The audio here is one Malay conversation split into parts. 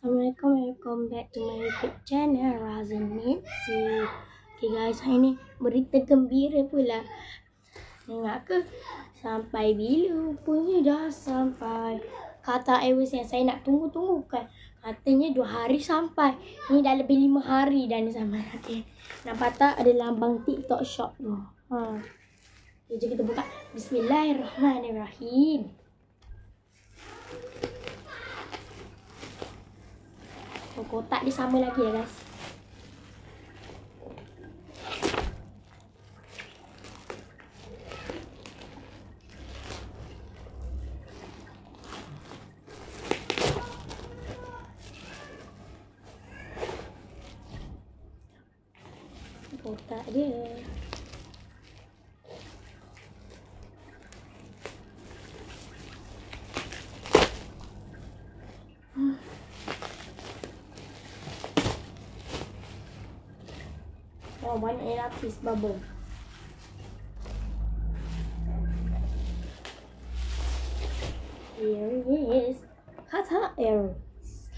Assalamualaikum, welcome back to my YouTube channel Razin Mitzi. Okay guys, hari ni berita gembira pula. Dengar ke? Sampai bila rupanya dah sampai Qatar Airways yang saya nak tunggu-tunggu kan. Katanya 2 hari sampai. Ni dah lebih 5 hari dah ni sampai. Okay. Nampak tak ada lambang TikTok shop tu. Okay, jom kita buka. Bismillahirrahmanirrahim. Kotak dia sama lagi ya guys. Kotak dia. Oh, banyak lapis bubble. Here is Qatar Airways.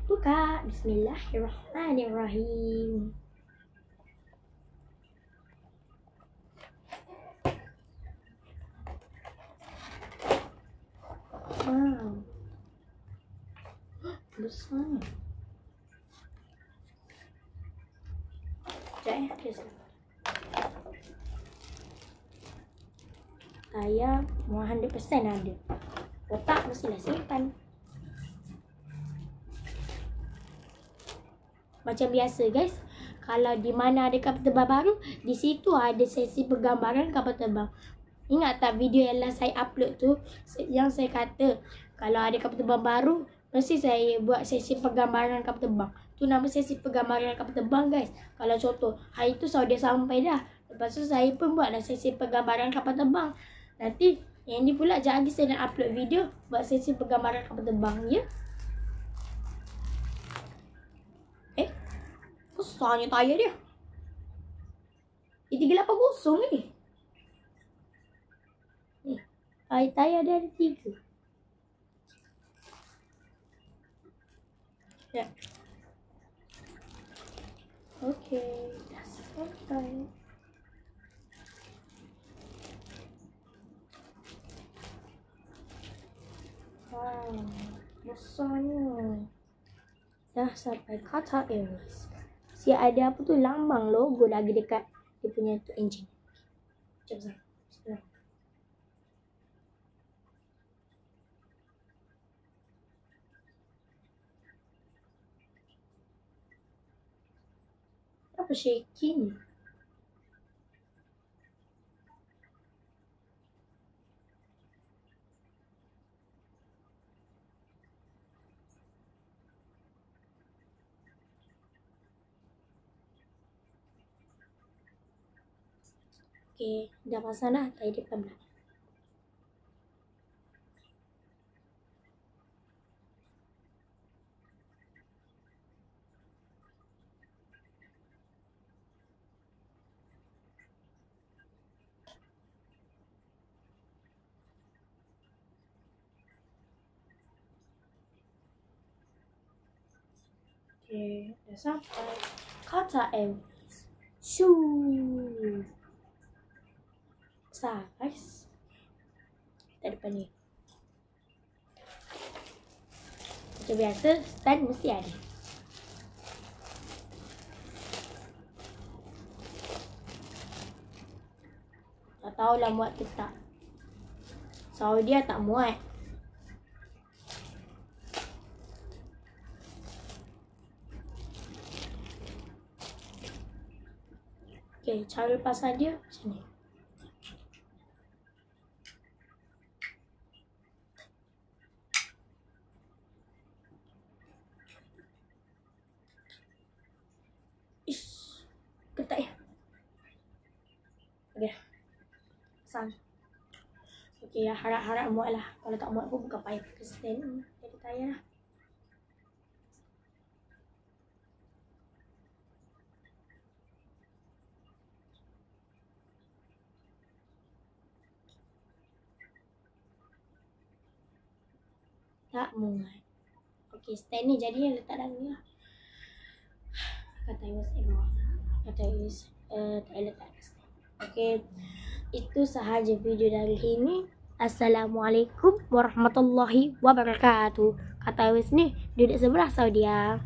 Buka. Bismillahirrahmanirrahim. Wow. Besar. Saya 100% ada. Kotak mestilah simpan. Macam biasa guys, kalau di mana ada kapal terbang baru, di situ ada sesi penggambaran kapal terbang. Ingat tak video yang saya upload tu, yang saya kata kalau ada kapal terbang baru, mesti saya buat sesi penggambaran kapal terbang. Tu nama sesi penggambaran kapal terbang guys. Kalau contoh, hari tu saya dah sampai dah. Lepas tu saya pun buatlah sesi penggambaran kapal terbang. Nanti yang ni pula jangan lagi saya nak upload video buat sesi penggambaran kapal terbang ya. Besarnya tayar dia. 380 ni. Tayar dia ada 3. Ya. Okay, dah sampai. Wow, besarnya. Dah sampai Qatar Airways. Si ada apa tu lambang logo lagi dekat dia punya tu engine. Jom saya. Bismillah. Apa shaking ni? Okay, dah pasang dah tayar depan belakang. Okay, dah sampai Qatar Airways. Shoo. Besar guys. Kita depan ni. Macam biasa, stand mesti ada. Tak tahulah muat ke tak. Saudi tak muat. Okay, cara pasang dia macam ni. Ish, ketat ya. Okay, pasang. Okay, harap-harap muat lah. Kalau tak muat pun bukan payah pakai stand. Jadi tayar lah. Tak muat. Okay, stand ni jadinya letak dalam ni lah. Kata Iwas bawah. Kata Iwas tak letak stand. Okay, itu sahaja video dari ini. Assalamualaikum warahmatullahi wabarakatuh. Kata Iwas ni duduk sebelah Saudia.